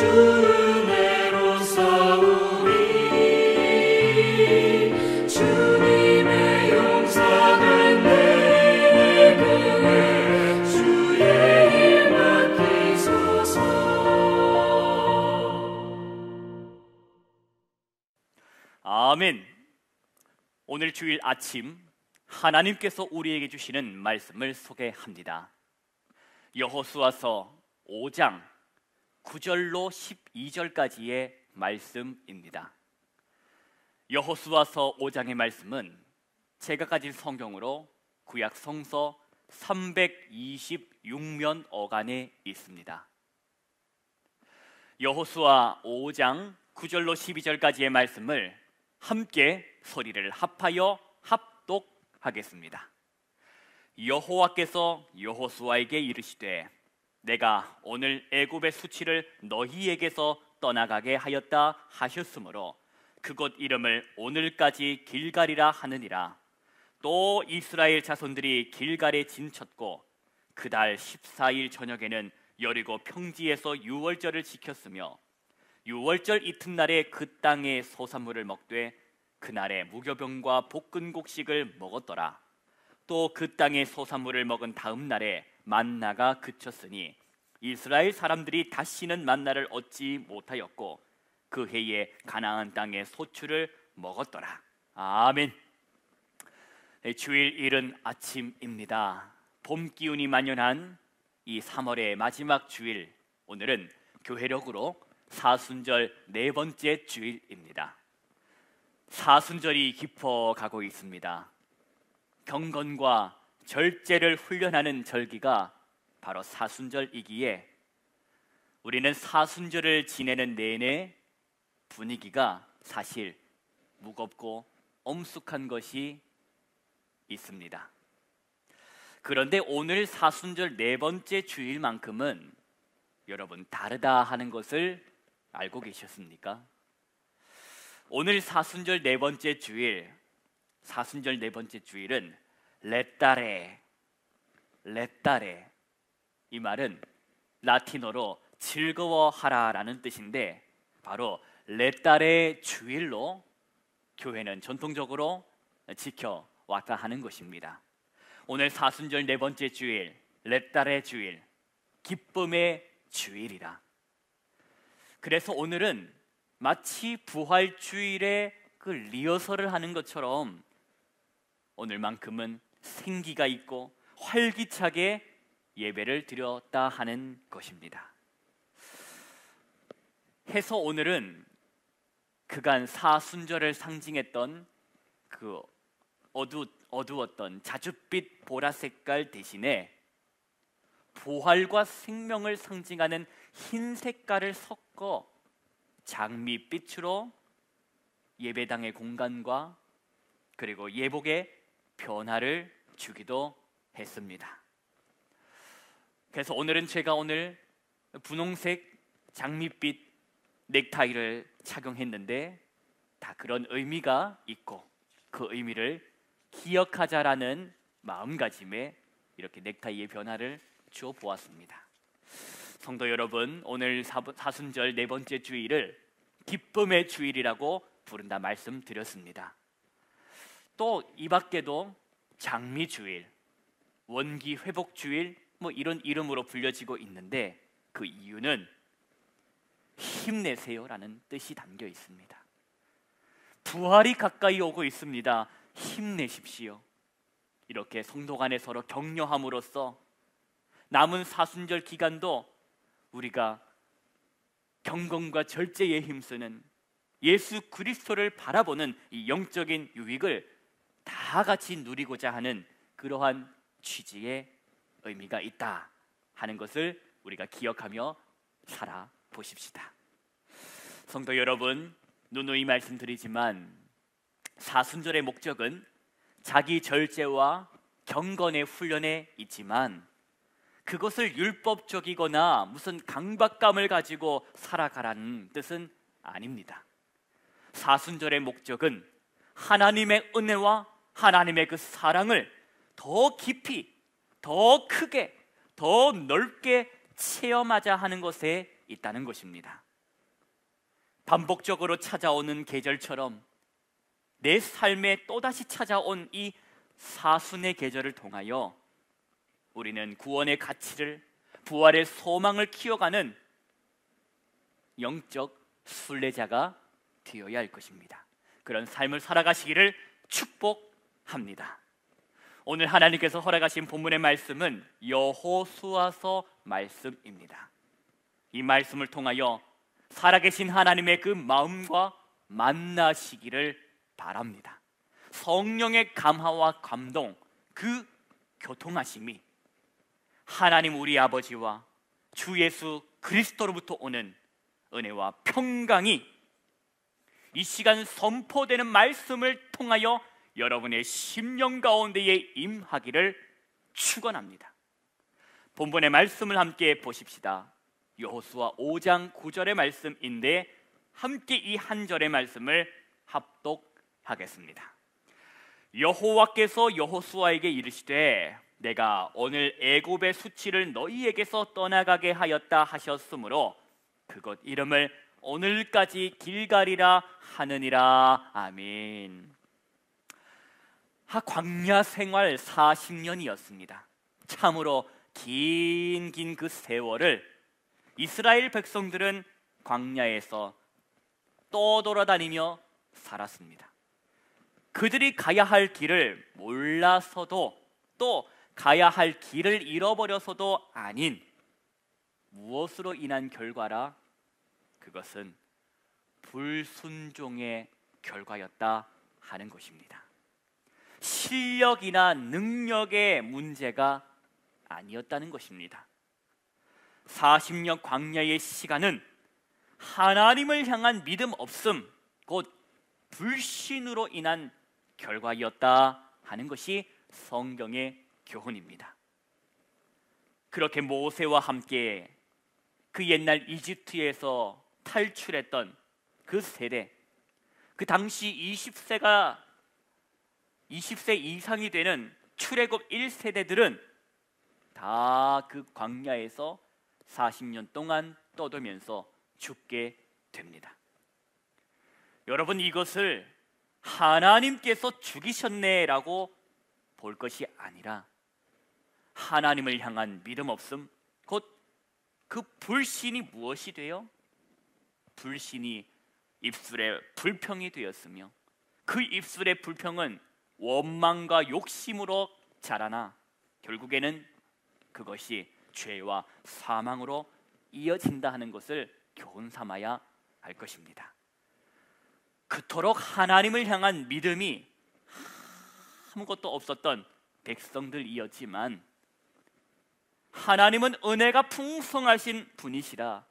은혜로 싸우리. 주님의 용서는 내게 주의 일 맡기소서. 아멘. 오늘 주일 아침 하나님께서 우리에게 주시는 말씀을 소개합니다. 여호수아서 5장 9절로 12절까지의 말씀입니다. 여호수아서 5장의 말씀은 제가 가진 성경으로 구약 성서 326면 어간에 있습니다. 여호수아 5장 9절로 12절까지의 말씀을 함께 소리를 합하여 합독하겠습니다. 여호와께서 여호수아에게 이르시되 내가 오늘 애굽의 수치를 너희에게서 떠나가게 하였다 하셨으므로 그곳 이름을 오늘까지 길갈이라 하느니라. 또 이스라엘 자손들이 길갈에 진쳤고 그달 14일 저녁에는 여리고 평지에서 유월절을 지켰으며 유월절 이튿날에 그 땅의 소산물을 먹되 그날에 무교병과 볶은 곡식을 먹었더라. 또 그 땅의 소산물을 먹은 다음 날에 만나가 그쳤으니 이스라엘 사람들이 다시는 만나를 얻지 못하였고 그 해에 가나안 땅의 소출을 먹었더라. 아멘. 주일 이른 아침입니다. 봄 기운이 만연한 이 3월의 마지막 주일, 오늘은 교회력으로 사순절 네 번째 주일입니다. 사순절이 깊어가고 있습니다. 경건과 절제를 훈련하는 절기가 바로 사순절이기에 우리는 사순절을 지내는 내내 분위기가 사실 무겁고 엄숙한 것이 있습니다. 그런데 오늘 사순절 네 번째 주일만큼은 여러분 다르다 하는 것을 알고 계셨습니까? 오늘 사순절 네 번째 주일, 사순절 네 번째 주일은 레따레, 이 말은 라틴어로 즐거워하라라는 뜻인데 바로 레따레 주일로 교회는 전통적으로 지켜왔다 하는 것입니다. 오늘 사순절 네 번째 주일, 레따레 주일, 기쁨의 주일이라. 그래서 오늘은 마치 부활주일에 그 리허설을 하는 것처럼 오늘만큼은 생기가 있고 활기차게 예배를 드렸다 하는 것입니다. 해서 오늘은 그간 사순절을 상징했던 그 어두웠던 자줏빛 보라색깔 대신에 부활과 생명을 상징하는 흰 색깔을 섞어 장미빛으로 예배당의 공간과 그리고 예복의 변화를 주기도 했습니다. 그래서 오늘은 제가 분홍색 장미빛 넥타이를 착용했는데 다 그런 의미가 있고 그 의미를 기억하자라는 마음가짐에 이렇게 넥타이의 변화를 주어 보았습니다. 성도 여러분, 오늘 사순절 네 번째 주일을 기쁨의 주일이라고 부른다 말씀드렸습니다. 또 이 밖에도 장미주일, 원기회복주일 이런 이름으로 불려지고 있는데 그 이유는 힘내세요라는 뜻이 담겨 있습니다. 부활이 가까이 오고 있습니다. 힘내십시오. 이렇게 성도 간에 서로 격려함으로써 남은 사순절 기간도 우리가 경건과 절제에 힘쓰는 예수 그리스도를 바라보는 이 영적인 유익을 다 같이 누리고자 하는 그러한 취지의 의미가 있다 하는 것을 우리가 기억하며 살아보십시다. 성도 여러분, 누누이 말씀드리지만 사순절의 목적은 자기 절제와 경건의 훈련에 있지만 그것을 율법적이거나 무슨 강박감을 가지고 살아가라는 뜻은 아닙니다. 사순절의 목적은 하나님의 은혜와 하나님의 그 사랑을 더 깊이, 더 크게, 더 넓게 체험하자 하는 것에 있다는 것입니다. 반복적으로 찾아오는 계절처럼 내 삶에 또다시 찾아온 이 사순의 계절을 통하여 우리는 구원의 가치를, 부활의 소망을 키워가는 영적 순례자가 되어야 할 것입니다. 그런 삶을 살아가시기를 축복합니다. 오늘 하나님께서 허락하신 본문의 말씀은 여호수아서 말씀입니다. 이 말씀을 통하여 살아계신 하나님의 그 마음과 만나시기를 바랍니다. 성령의 감화와 감동, 그 교통하심이 하나님 우리 아버지와 주 예수 그리스도로부터 오는 은혜와 평강이 이 시간 선포되는 말씀을 통하여 여러분의 심령 가운데에 임하기를 축원합니다. 본문의 말씀을 함께 보십시다. 여호수아 5장 9절의 말씀인데 함께 이 한 절의 말씀을 합독하겠습니다. 여호와께서 여호수아에게 이르시되 내가 오늘 애굽의 수치를 너희에게서 떠나가게 하였다 하셨으므로 그곳 이름을 오늘까지 길갈이라 하느니라. 아멘. 광야 생활 40년이었습니다. 참으로 긴 그 세월을 이스라엘 백성들은 광야에서 떠돌아다니며 살았습니다. 그들이 가야 할 길을 몰라서도 또 가야 할 길을 잃어버려서도 아닌 무엇으로 인한 결과라? 그것은 불순종의 결과였다 하는 것입니다. 실력이나 능력의 문제가 아니었다는 것입니다. 40년 광야의 시간은 하나님을 향한 믿음 없음, 곧 불신으로 인한 결과였다 하는 것이 성경의 교훈입니다. 그렇게 모세와 함께 그 옛날 이집트에서 탈출했던 그 세대, 그 당시 20세 이상이 되는 출애굽 1세대들은 다 그 광야에서 40년 동안 떠돌면서 죽게 됩니다. 여러분, 이것을 하나님께서 죽이셨네라고 볼 것이 아니라 하나님을 향한 믿음 없음, 곧 그 불신이 무엇이 되어? 불신이 입술의 불평이 되었으며 그 입술의 불평은 원망과 욕심으로 자라나 결국에는 그것이 죄와 사망으로 이어진다 하는 것을 교훈 삼아야 할 것입니다. 그토록 하나님을 향한 믿음이 아무것도 없었던 백성들이었지만 하나님은 은혜가 풍성하신 분이시라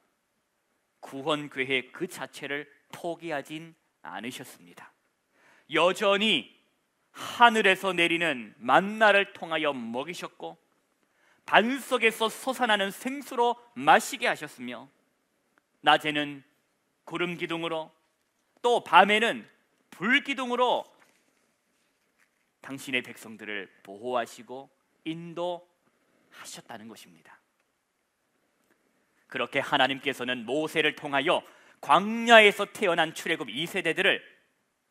구원 계획 그 자체를 포기하진 않으셨습니다. 여전히 하늘에서 내리는 만나를 통하여 먹이셨고 반석에서 솟아나는 생수로 마시게 하셨으며 낮에는 구름 기둥으로 또 밤에는 불 기둥으로 당신의 백성들을 보호하시고 인도하셨다는 것입니다. 그렇게 하나님께서는 모세를 통하여 광야에서 태어난 출애굽 2세대들을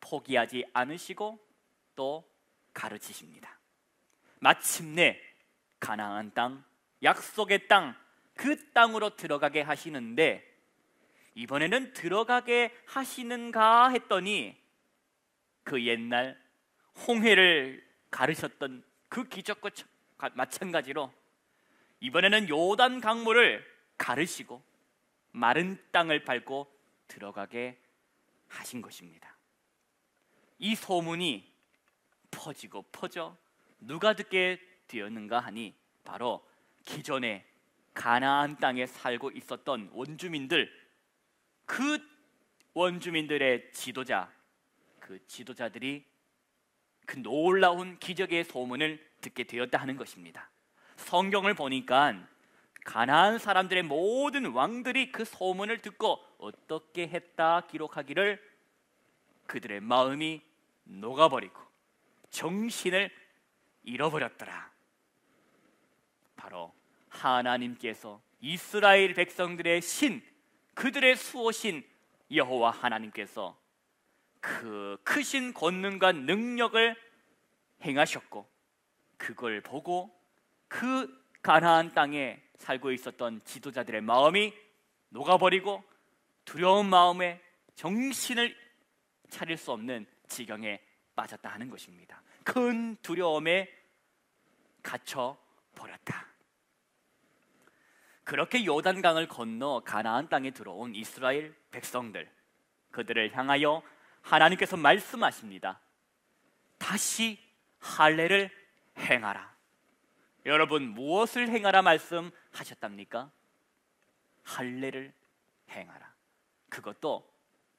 포기하지 않으시고 또 가르치십니다. 마침내 가나안 땅, 약속의 땅, 그 땅으로 들어가게 하시는데 이번에는 들어가게 하시는가 했더니 그 옛날 홍해를 가르셨던 그 기적과 마찬가지로 이번에는 요단 강물을 가르시고 마른 땅을 밟고 들어가게 하신 것입니다. 이 소문이 퍼지고 퍼져 누가 듣게 되었는가 하니 바로 기존에 가나안 땅에 살고 있었던 원주민들, 그 원주민들의 지도자, 그 지도자들이 그 놀라운 기적의 소문을 듣게 되었다 하는 것입니다. 성경을 보니까 가나안 사람들의 모든 왕들이 그 소문을 듣고 어떻게 했다 기록하기를 그들의 마음이 녹아버리고 정신을 잃어버렸더라. 바로 하나님께서 이스라엘 백성들의 신, 그들의 수호신 여호와 하나님께서 그 크신 권능과 능력을 행하셨고, 그걸 보고 그 가나안 땅에 살고 있었던 지도자들의 마음이 녹아버리고 두려운 마음에 정신을 차릴 수 없는 지경에 빠졌다 하는 것입니다. 큰 두려움에 갇혀 버렸다. 그렇게 요단강을 건너 가나안 땅에 들어온 이스라엘 백성들, 그들을 향하여 하나님께서 말씀하십니다. 다시 할례를 행하라. 여러분, 무엇을 행하라 말씀하셨답니까? 할례를 행하라. 그것도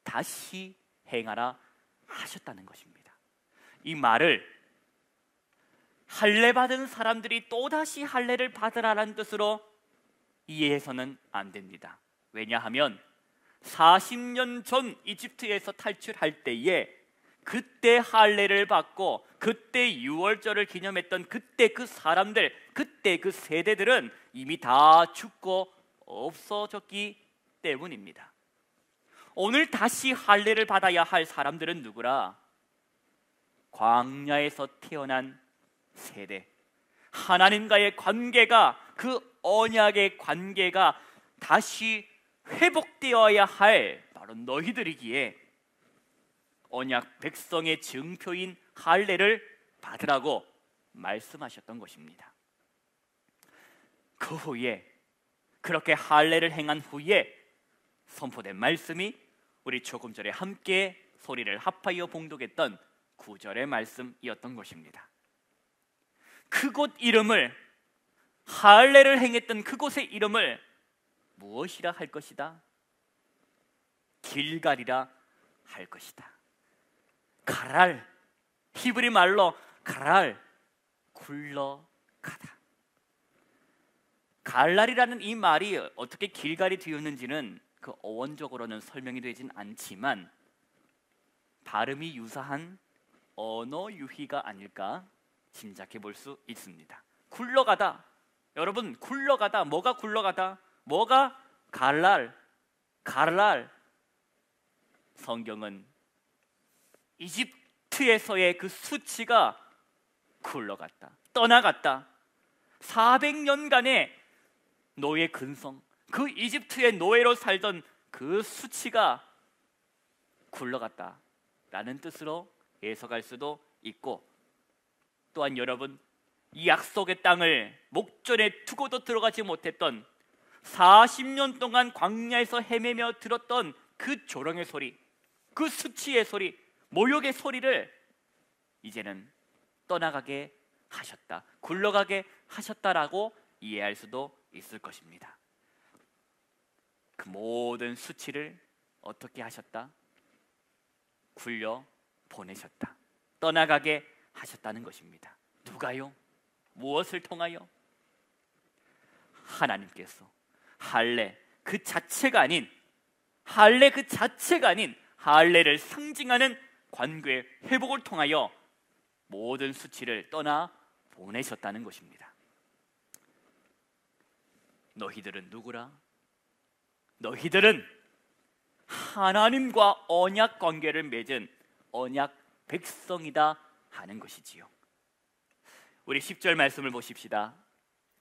다시 행하라 하셨다는 것입니다. 이 말을 할례 받은 사람들이 또다시 할례를 받으라는 뜻으로 이해해서는 안 됩니다. 왜냐하면 40년 전 이집트에서 탈출할 때에 그때 할례를 받고 그때 유월절을 기념했던 그때 그 사람들, 그때 그 세대들은 이미 다 죽고 없어졌기 때문입니다. 오늘 다시 할례를 받아야 할 사람들은 누구라? 광야에서 태어난 세대, 하나님과의 관계가, 그 언약의 관계가 다시 회복되어야 할 바로 너희들이기에 언약 백성의 증표인 할례를 받으라고 말씀하셨던 것입니다. 그 후에, 그렇게 할례를 행한 후에 선포된 말씀이 우리 조금 전에 함께 소리를 합하여 봉독했던 9절의 말씀이었던 것입니다. 그곳 이름을, 할례를 행했던 그곳의 이름을 무엇이라 할 것이다? 길갈이라 할 것이다. 가랄, 히브리 말로 가랄, 굴러가다. 갈랄이라는 이 말이 어떻게 길갈이 되었는지는 그 어원적으로는 설명이 되진 않지만 발음이 유사한 언어 유희가 아닐까 짐작해 볼 수 있습니다. 굴러가다. 여러분, 굴러가다. 뭐가 굴러가다? 뭐가 갈랄? 갈랄. 성경은 이집트에서의 그 수치가 굴러갔다, 떠나갔다. 400년간의 노예 근성, 그 이집트의 노예로 살던 그 수치가 굴러갔다 라는 뜻으로 해석할 수도 있고, 또한 여러분, 이 약속의 땅을 목전에 두고도 들어가지 못했던 40년 동안 광야에서 헤매며 들었던 그 조롱의 소리, 그 수치의 소리, 모욕의 소리를 이제는 떠나가게 하셨다, 굴러가게 하셨다라고 이해할 수도 있을 것입니다. 그 모든 수치를 어떻게 하셨다? 굴려 보내셨다, 떠나가게 하셨다는 것입니다. 누가요? 무엇을 통하여? 하나님께서 할례 그 자체가 아닌, 할례 그 자체가 아닌 할례를 상징하는 관계의 회복을 통하여 모든 수치를 떠나 보내셨다는 것입니다. 너희들은 누구라? 너희들은 하나님과 언약 관계를 맺은 언약 백성이다 하는 것이지요. 우리 10절 말씀을 보십시다.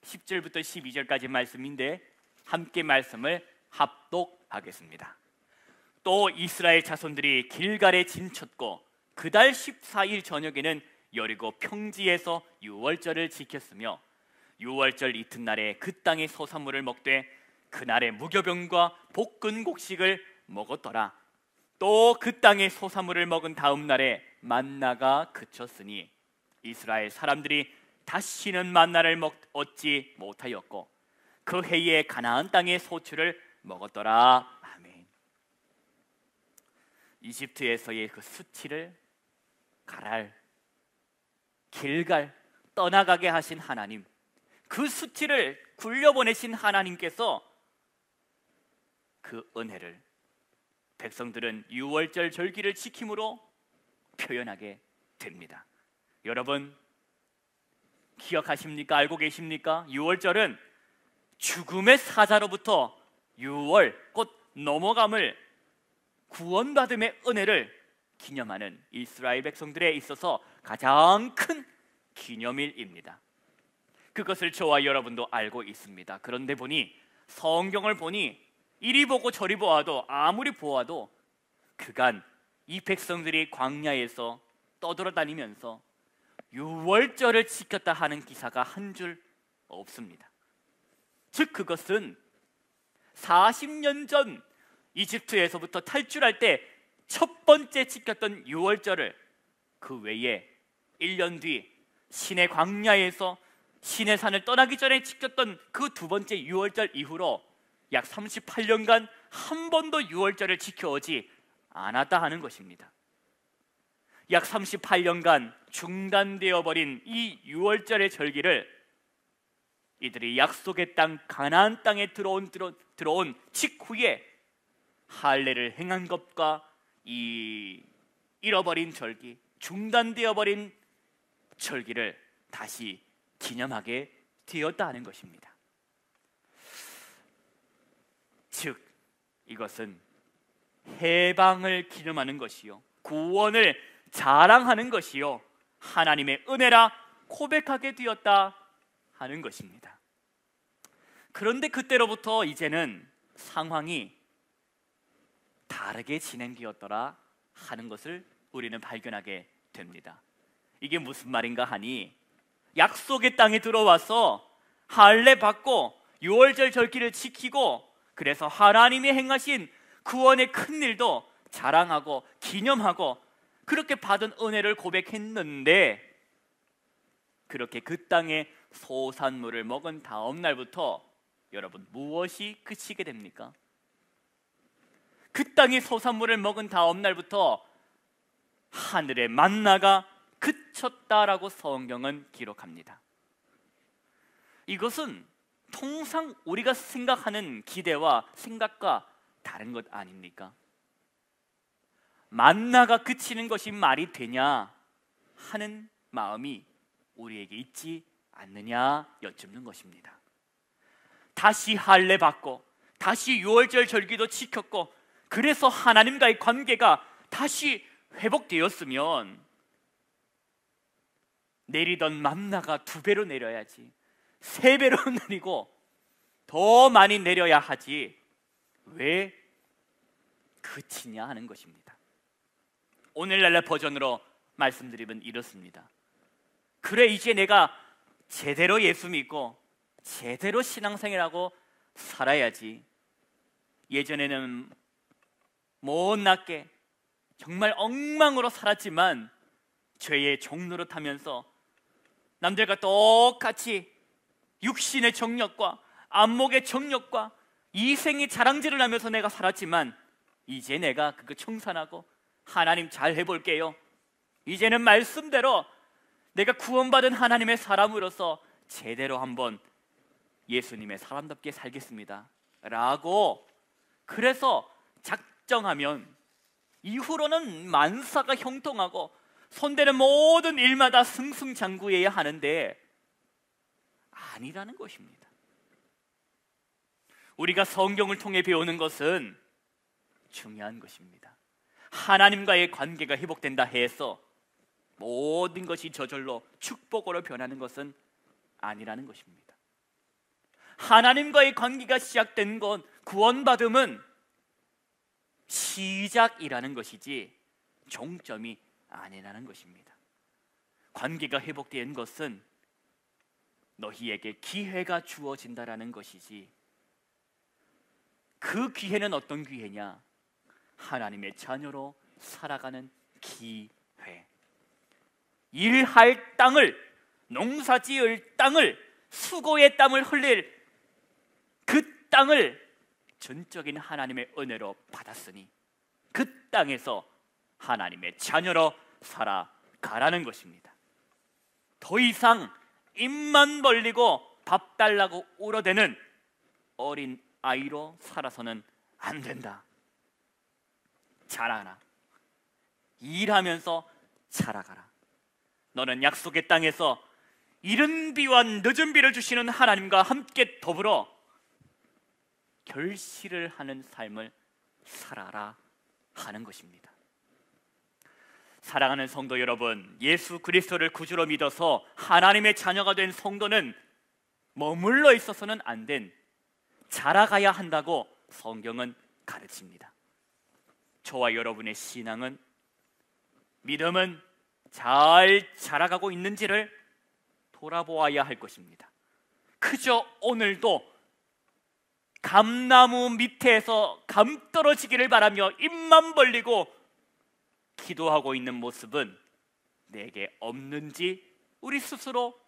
10절부터 12절까지 말씀인데 함께 말씀을 합독하겠습니다. 또 이스라엘 자손들이 길갈에 진쳤고 그달 14일 저녁에는 여리고 평지에서 유월절을 지켰으며 유월절 이튿날에 그 땅의 소산물을 먹되 그날의 무교병과 볶은 곡식을 먹었더라. 또 그 땅의 소산물을 먹은 다음 날에 만나가 그쳤으니 이스라엘 사람들이 다시는 만나를 얻지 못하였고 그 해에 가나안 땅의 소출을 먹었더라. 아멘. 이집트에서의 그 수치를 가랄, 길갈, 떠나가게 하신 하나님, 그 수치를 굴려보내신 하나님께서 그 은혜를 백성들은 유월절 절기를 지킴으로 표현하게 됩니다. 여러분 기억하십니까? 알고 계십니까? 유월절은 죽음의 사자로부터 유월, 곧 넘어감을 구원받음의 은혜를 기념하는 이스라엘 백성들에 있어서 가장 큰 기념일입니다. 그것을 저와 여러분도 알고 있습니다. 그런데 성경을 보니 이리 보고 저리 보아도 아무리 보아도 그간 이 백성들이 광야에서 떠돌아다니면서 유월절을 지켰다 하는 기사가 한 줄 없습니다. 즉 그것은 40년 전 이집트에서부터 탈출할 때 첫 번째 지켰던 유월절을 그 외에 1년 뒤 시내 광야에서 시내산을 떠나기 전에 지켰던 그 두 번째 유월절 이후로 약 38년간 한 번도 유월절을 지켜오지 않았다 하는 것입니다. 약 38년간 중단되어 버린 이 유월절의 절기를 이들이 약속의 땅 가나안 땅에 들어온 직후에 할례를 행한 것과 이 잃어버린 절기, 중단되어 버린 절기를 다시 기념하게 되었다 하는 것입니다. 즉 이것은 해방을 기념하는 것이요, 구원을 자랑하는 것이요, 하나님의 은혜라 고백하게 되었다 하는 것입니다. 그런데 그때로부터 이제는 상황이 다르게 진행되었더라 하는 것을 우리는 발견하게 됩니다. 이게 무슨 말인가 하니, 약속의 땅에 들어와서 할례 받고 유월절 절기를 지키고, 그래서 하나님이 행하신 구원의 큰 일도 자랑하고 기념하고 그렇게 받은 은혜를 고백했는데, 그렇게 그 땅의 소산물을 먹은 다음 날부터 여러분 무엇이 그치게 됩니까? 그 땅의 소산물을 먹은 다음 날부터 하늘의 만나가 그쳤다라고 성경은 기록합니다. 이것은 통상 우리가 생각하는 기대와 생각과 다른 것 아닙니까? 만나가 그치는 것이 말이 되냐 하는 마음이 우리에게 있지 않느냐 여쭙는 것입니다. 다시 할례 받고 다시 유월절 절기도 지켰고, 그래서 하나님과의 관계가 다시 회복되었으면 내리던 만나가 2배로 내려야지, 3배로 내리고 더 많이 내려야 하지 왜 그치냐 하는 것입니다. 오늘날 버전으로 말씀드리면 이렇습니다. 그래, 이제 내가 제대로 예수 믿고 제대로 신앙생활하고 살아야지. 예전에는 못났게 정말 엉망으로 살았지만 죄의 종로로 타면서 남들과 똑같이 육신의 정욕과 안목의 정욕과 이생의 자랑질을 하면서 내가 살았지만, 이제 내가 그거 청산하고 하나님 잘 해볼게요. 이제는 말씀대로 내가 구원받은 하나님의 사람으로서 제대로 한번 예수님의 사람답게 살겠습니다 라고, 그래서 작정하면 이후로는 만사가 형통하고 손대는 모든 일마다 승승장구해야 하는데 아니라는 것입니다. 우리가 성경을 통해 배우는 것은 중요한 것입니다. 하나님과의 관계가 회복된다 해서 모든 것이 저절로 축복으로 변하는 것은 아니라는 것입니다. 하나님과의 관계가 시작된 건, 구원받음은 시작이라는 것이지 종점이 아니라는 것입니다. 관계가 회복된 것은 너희에게 기회가 주어진다라는 것이지, 그 기회는 어떤 기회냐? 하나님의 자녀로 살아가는 기회. 일할 땅을, 농사지을 땅을, 수고의 땀을 흘릴 그 땅을 전적인 하나님의 은혜로 받았으니 그 땅에서 하나님의 자녀로 살아가라는 것입니다. 더 이상 입만 벌리고 밥 달라고 울어대는 어린 아이로 살아서는 안 된다. 자라라. 일하면서 자라가라. 너는 약속의 땅에서 이른 비와 늦은 비를 주시는 하나님과 함께 더불어 결실을 하는 삶을 살아라 하는 것입니다. 사랑하는 성도 여러분, 예수 그리스도를 구주로 믿어서 하나님의 자녀가 된 성도는 머물러 있어서는 안 된, 자라가야 한다고 성경은 가르칩니다. 저와 여러분의 신앙은, 믿음은 잘 자라가고 있는지를 돌아보아야 할 것입니다. 그저 오늘도 감나무 밑에서 감 떨어지기를 바라며 입만 벌리고 기도하고 있는 모습은 내게 없는지 우리 스스로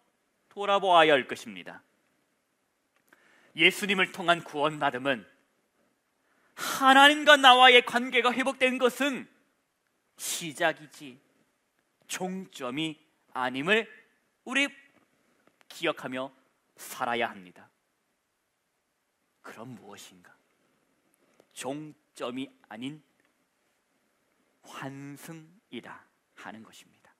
돌아보아야 할 것입니다. 예수님을 통한 구원받음은, 하나님과 나와의 관계가 회복된 것은 시작이지 종점이 아님을 우리 기억하며 살아야 합니다. 그럼 무엇인가? 종점이 아닌 환승이라 하는 것입니다.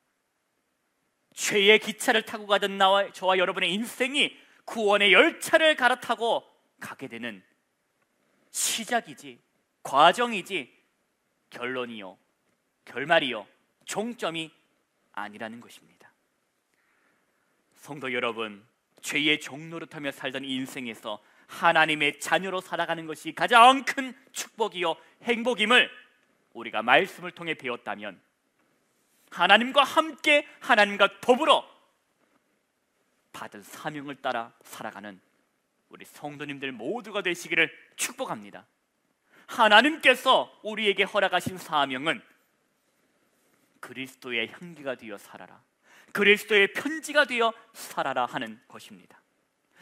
죄의 기차를 타고 가던 저와 여러분의 인생이 구원의 열차를 갈아타고 가게 되는 시작이지, 과정이지 결론이요, 결말이요, 종점이 아니라는 것입니다. 성도 여러분, 죄의 종노릇하며 살던 인생에서 하나님의 자녀로 살아가는 것이 가장 큰 축복이요 행복임을 우리가 말씀을 통해 배웠다면, 하나님과 함께, 하나님과 더불어 받은 사명을 따라 살아가는 우리 성도님들 모두가 되시기를 축복합니다. 하나님께서 우리에게 허락하신 사명은 그리스도의 향기가 되어 살아라, 그리스도의 편지가 되어 살아라 하는 것입니다.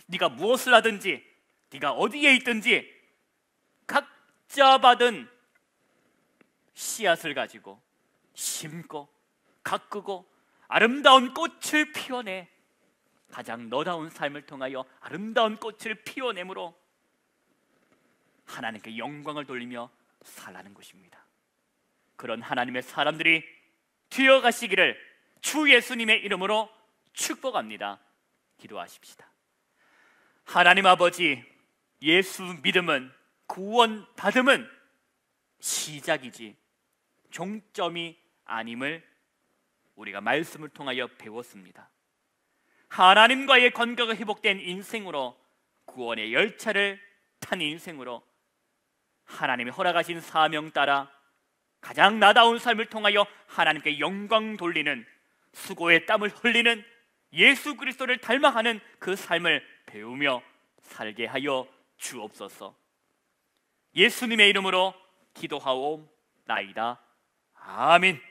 네가 무엇을 하든지, 네가 어디에 있든지 각자 받은 씨앗을 가지고 심고 가꾸고 아름다운 꽃을 피워내 가장 너다운 삶을 통하여 아름다운 꽃을 피워내므로 하나님께 영광을 돌리며 살라는 것입니다. 그런 하나님의 사람들이 되어가시기를 주 예수님의 이름으로 축복합니다. 기도하십시다. 하나님 아버지, 예수 믿음은, 구원 받음은 시작이지 종점이 아님을 우리가 말씀을 통하여 배웠습니다. 하나님과의 관계가 회복된 인생으로, 구원의 열차를 탄 인생으로 하나님이 허락하신 사명 따라 가장 나다운 삶을 통하여 하나님께 영광 돌리는, 수고의 땀을 흘리는 예수 그리스도를 닮아가는 그 삶을 배우며 살게 하여 주옵소서. 예수님의 이름으로 기도하옵나이다. 아멘.